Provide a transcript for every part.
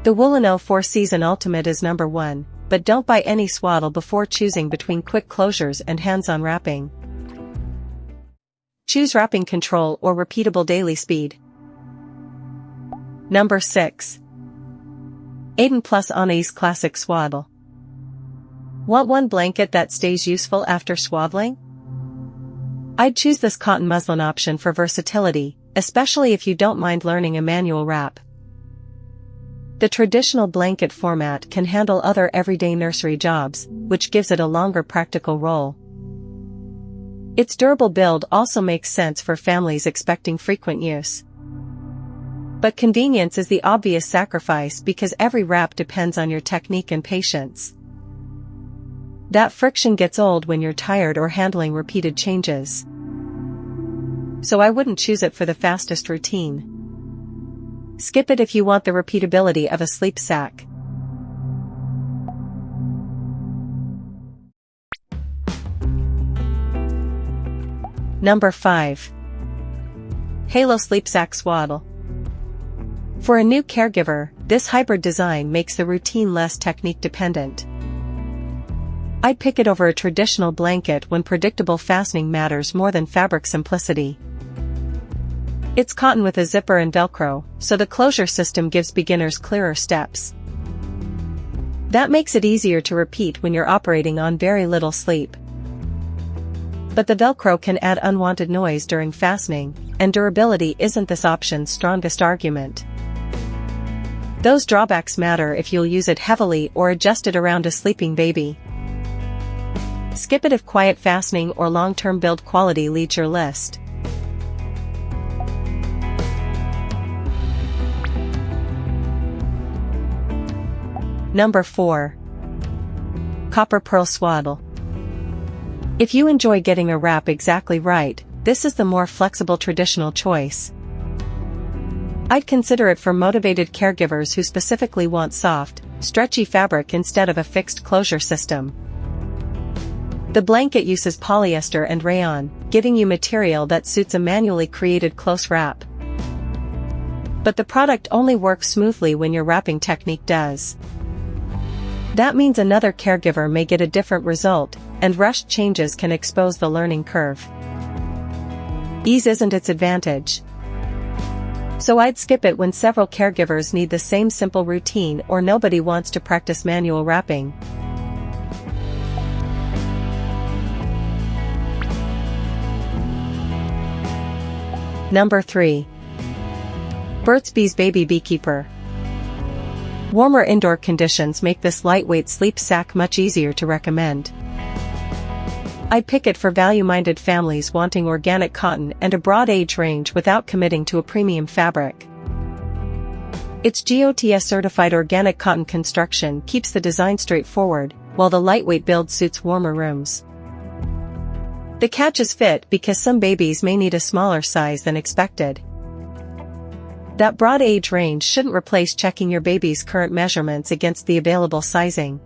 The Woolino 4-Season Ultimate is number 1, but don't buy any swaddle before choosing between quick closures and hands-on wrapping. Choose wrapping control or repeatable daily speed. Number 6. Aden Anais Classic Swaddle. Want one blanket that stays useful after swaddling? I'd choose this cotton muslin option for versatility, especially if you don't mind learning a manual wrap. The traditional blanket format can handle other everyday nursery jobs, which gives it a longer practical role. Its durable build also makes sense for families expecting frequent use. But convenience is the obvious sacrifice because every wrap depends on your technique and patience. That friction gets old when you're tired or handling repeated changes. So I wouldn't choose it for the fastest routine. Skip it if you want the repeatability of a SleepSack. Number 5. Halo SleepSack Swaddle. For a new caregiver, this hybrid design makes the routine less technique dependent. I'd pick it over a traditional blanket when predictable fastening matters more than fabric simplicity. It's cotton with a zipper and Velcro, so the closure system gives beginners clearer steps. That makes it easier to repeat when you're operating on very little sleep. But the Velcro can add unwanted noise during fastening, and durability isn't this option's strongest argument. Those drawbacks matter if you'll use it heavily or adjust it around a sleeping baby. Skip it if quiet fastening or long-term build quality leads your list. Number 4. Copper Pearl Swaddle. If you enjoy getting a wrap exactly right, this is the more flexible traditional choice. I'd consider it for motivated caregivers who specifically want soft, stretchy fabric instead of a fixed closure system. The blanket uses polyester and rayon, giving you material that suits a manually created close wrap. But the product only works smoothly when your wrapping technique does. That means another caregiver may get a different result, and rushed changes can expose the learning curve. Ease isn't its advantage. So I'd skip it when several caregivers need the same simple routine or nobody wants to practice manual wrapping. Number 3. Burt's Bees Baby Beekeeper. Warmer indoor conditions make this lightweight sleep sack much easier to recommend. I'd pick it for value-minded families wanting organic cotton and a broad age range without committing to a premium fabric. Its GOTS-certified organic cotton construction keeps the design straightforward, while the lightweight build suits warmer rooms. The catch is fit because some babies may need a smaller size than expected. That broad age range shouldn't replace checking your baby's current measurements against the available sizing.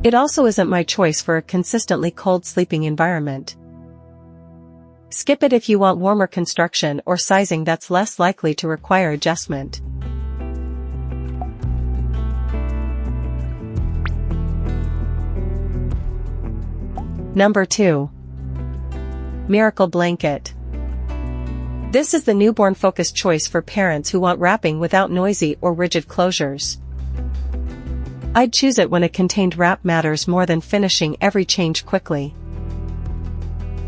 It also isn't my choice for a consistently cold sleeping environment. Skip it if you want warmer construction or sizing that's less likely to require adjustment. Number 2. Miracle Blanket. This is the newborn-focused choice for parents who want wrapping without noisy or rigid closures. I'd choose it when a contained wrap matters more than finishing every change quickly.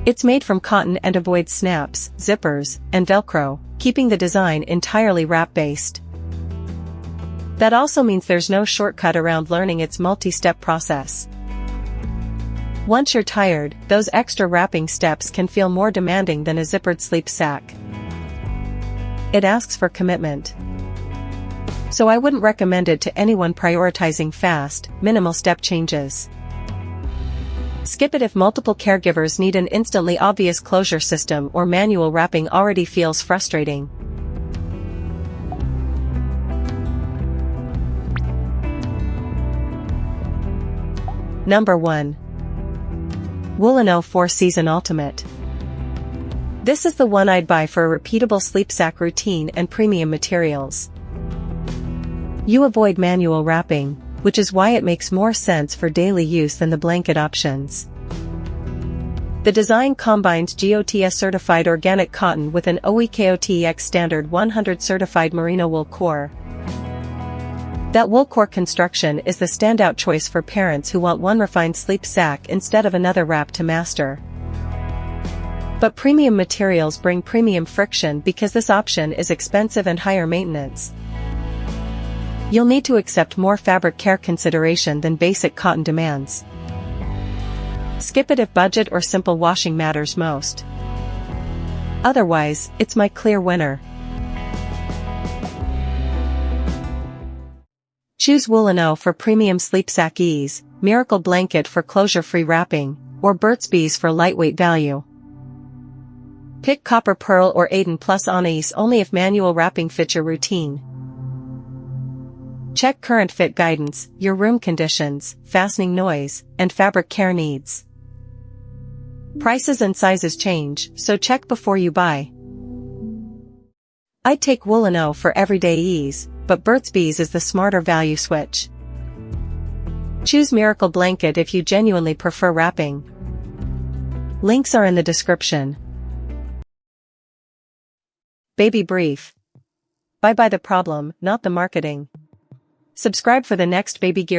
It's made from cotton and avoids snaps, zippers, and Velcro, keeping the design entirely wrap-based. That also means there's no shortcut around learning its multi-step process. Once you're tired, those extra wrapping steps can feel more demanding than a zippered sleep sack. It asks for commitment. So I wouldn't recommend it to anyone prioritizing fast, minimal step changes. Skip it if multiple caregivers need an instantly obvious closure system or manual wrapping already feels frustrating. Number 1. Woolino 4-Season Ultimate. This is the one I'd buy for a repeatable sleep sack routine and premium materials. You avoid manual wrapping, which is why it makes more sense for daily use than the blanket options. The design combines GOTS certified organic cotton with an OEKOTX standard 100 certified merino wool core. That wool core construction is the standout choice for parents who want one refined sleep sack instead of another wrap to master. But premium materials bring premium friction because this option is expensive and higher maintenance. You'll need to accept more fabric care consideration than basic cotton demands. Skip it if budget or simple washing matters most. Otherwise, it's my clear winner. Choose Woolino for premium sleep sack ease, Miracle Blanket for closure-free wrapping, or Burt's Bees for lightweight value. Pick Copper Pearl or Aden Anais only if manual wrapping fits your routine. Check current fit guidance, your room conditions, fastening noise, and fabric care needs. Prices and sizes change, so check before you buy. I'd take Woolino for everyday ease, but Burt's Bees is the smarter value switch. Choose Miracle Blanket if you genuinely prefer wrapping. Links are in the description. Baby Brief. Buy the problem, not the marketing. Subscribe for the next baby gear